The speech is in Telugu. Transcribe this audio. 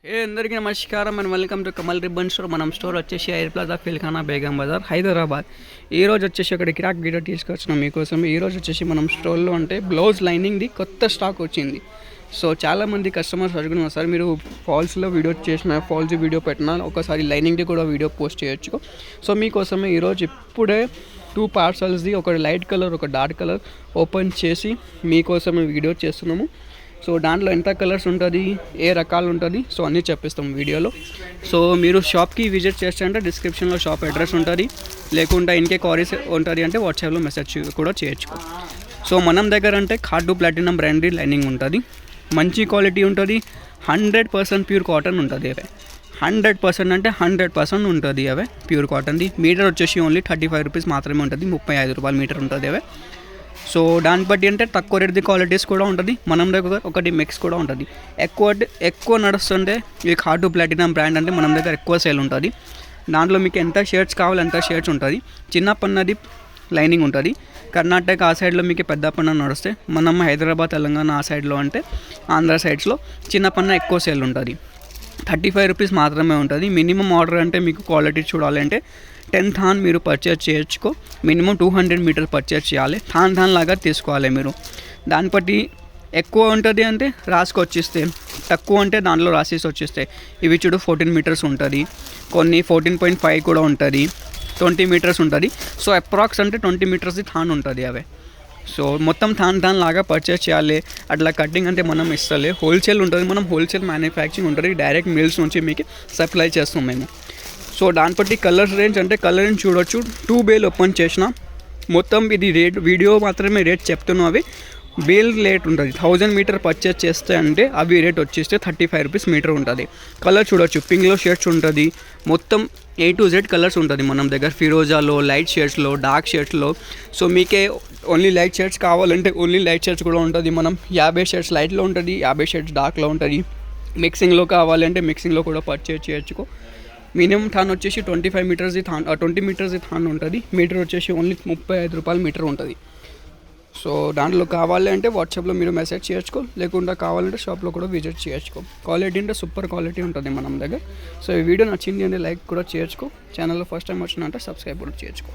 అందరికీ నమస్కారం and welcome to Kamal ribbon store. మనం స్టోర్ వచ్చేసి ఎయిర్ ప్లాజా ఫిల్ఖానా బేగం బజార్ హైదరాబాద్. ఈ రోజు వచ్చేసి అక్కడ కిరాక్ వీడియో తీసుకొచ్చినాం మీకోసం. ఈ రోజు వచ్చేసి మనం స్టోర్లో అంటే బ్లౌజ్ లైనింగ్ది కొత్త స్టాక్ వచ్చింది. సో చాలామంది కస్టమర్స్ అడుగుతున్నారు, సార్ మీరు ఫాల్స్లో వీడియో చేసిన ఫాల్స్ వీడియో పెట్టినా ఒకసారి లైనింగ్ది కూడా వీడియో పోస్ట్ చేయొచ్చు. సో మీకోసమే ఈరోజు ఇప్పుడే 2 పార్సల్స్ది, ఒక లైట్ కలర్ ఒక డార్క్ కలర్ ఓపెన్ చేసి మీకోసమే వీడియో చేస్తున్నాము. సో దాంట్లో ఎంత కలర్స్ ఉంటుంది, ఏ రకాలు ఉంటుంది, సో అన్నీ చెప్పిస్తాం వీడియోలో. సో మీరు షాప్కి విజిట్ చేస్తే అంటే డిస్క్రిప్షన్లో షాప్ అడ్రస్ ఉంటుంది, లేకుంటే ఇంకే క్వారీస్ ఉంటుంది అంటే వాట్సాప్లో మెసేజ్ కూడా చేయొచ్చు. సో మనం దగ్గర అంటే కార్డు ప్లాటినం బ్రాండ్ లైనింగ్ ఉంటుంది, మంచి క్వాలిటీ ఉంటుంది, 100% ప్యూర్ కాటన్ ఉంటుంది. అవే 100% అంటే 100% ఉంటుంది. అవే ప్యూర్ కాటన్ది. మీటర్ వచ్చేసి ఓన్లీ 35 రూపీస్ మాత్రమే ఉంటుంది, 35 రూపాయలు మీటర్ ఉంటుంది అవే. సో దాన్ని బట్టి అంటే తక్కువ రేట్ది క్వాలిటీస్ కూడా ఉంటుంది. మనం దగ్గర ఒకటి మిక్స్ కూడా ఉంటుంది. ఎక్కువ నడుస్తుంటే ఈ కార్డు ప్లాటినం బ్రాండ్ అంటే మనం దగ్గర ఎక్కువ సేల్ ఉంటుంది. దాంట్లో మీకు ఎంత షర్ట్స్ కావాలి అంత షర్ట్స్ ఉంటుంది. చిన్న పన్నది లైనింగ్ ఉంటుంది. కర్ణాటక ఆ సైడ్లో మీకు పెద్ద పన్న నడుస్తే, మనం హైదరాబాద్ తెలంగాణ ఆ సైడ్లో అంటే ఆంధ్ర సైడ్స్లో చిన్న పన్న ఎక్కువ సేల్ ఉంటుంది. 35 రూపీస్ మాత్రమే ఉంటుంది. మినిమం ఆర్డర్ అంటే మీకు క్వాలిటీ చూడాలంటే 10 థాన్ మీరు పర్చేజ్ చేయొచ్చుకో. మినిమం 200 మీటర్ పర్చేజ్ చేయాలి. థాన్ లాగా తీసుకోవాలి మీరు. దాన్ని బట్టి ఎక్కువ ఉంటుంది అంటే రాసుకొచ్చిస్తే, తక్కువ అంటే దాంట్లో రాసేసి వచ్చేస్తాయి. ఇవి చూడు 14 మీటర్స్ ఉంటుంది, కొన్ని 14.5 కూడా ఉంటుంది, 20 మీటర్స్ ఉంటుంది. సో అప్రాక్స్ అంటే 20 మీటర్స్ది థాన్ ఉంటుంది అవే. సో మొత్తం థాన్ లాగా పర్చేస్ చేయాలి. అట్లా కటింగ్ అంటే మనం ఇస్తలే, హోల్సేల్ ఉంటుంది. మనం హోల్సేల్ మ్యానుఫ్యాక్చరింగ్ ఉంటుంది, డైరెక్ట్ మిల్స్ నుంచి మీకు సప్లై చేస్తాం మేము. సో దాన్ని బట్టి కలర్స్ రేంజ్ అంటే కలర్ రేంజ్ చూడొచ్చు. 2 బేల్ ఓపెన్ చేసిన మొత్తం ఇది రేట్ వీడియో మాత్రమే రేట్ చెప్తున్నాం. అవి బేల్ రేట్ ఉంటుంది. 1000 మీటర్ పర్చేస్ చేస్తే అంటే అవి రేట్ వచ్చేస్తే 35 రూపీస్ మీటర్ ఉంటుంది. కలర్ చూడొచ్చు, పింక్లో షర్ట్స్ ఉంటుంది, మొత్తం A to Z కలర్స్ ఉంటుంది మన దగ్గర. ఫిరోజాలో, లైట్ షర్ట్స్లో, డార్క్ షర్ట్స్లో. సో మీకే ఓన్లీ లైట్ షర్ట్స్ కావాలంటే ఓన్లీ లైట్ షర్ట్స్ కూడా ఉంటుంది. మనం 50 షర్ట్స్ లైట్లో ఉంటుంది, 50 షర్ట్స్ డార్క్లో ఉంటుంది. మిక్సింగ్లో కావాలంటే మిక్సింగ్లో కూడా పర్చేజ్ చేయొచ్చు. మినిమం థాన్ వచ్చేసి 25 మీటర్స్ది థాన్, 20 మీటర్స్ది థాన్ ఉంటుంది. మీటర్ వచ్చేసి ఓన్లీ 35 రూపాయలు మీటర్ ఉంటుంది. సో దాంట్లో కావాలి అంటే వాట్సాప్లో మీరు మెసేజ్ చేయొచ్చుకో, లేకుండా కావాలంటే షాప్లో కూడా విజిట్ చేయొచ్చుకో. క్వాలిటీ అంటే సూపర్ క్వాలిటీ ఉంటుంది మనం దగ్గర. సో ఈ వీడియో నచ్చింది అంటే లైక్ కూడా చేయొచ్చుకో. ఛానల్లో ఫస్ట్ టైం వచ్చిందంటే సబ్స్క్రైబ్ కూడా చేయొచ్చుకో.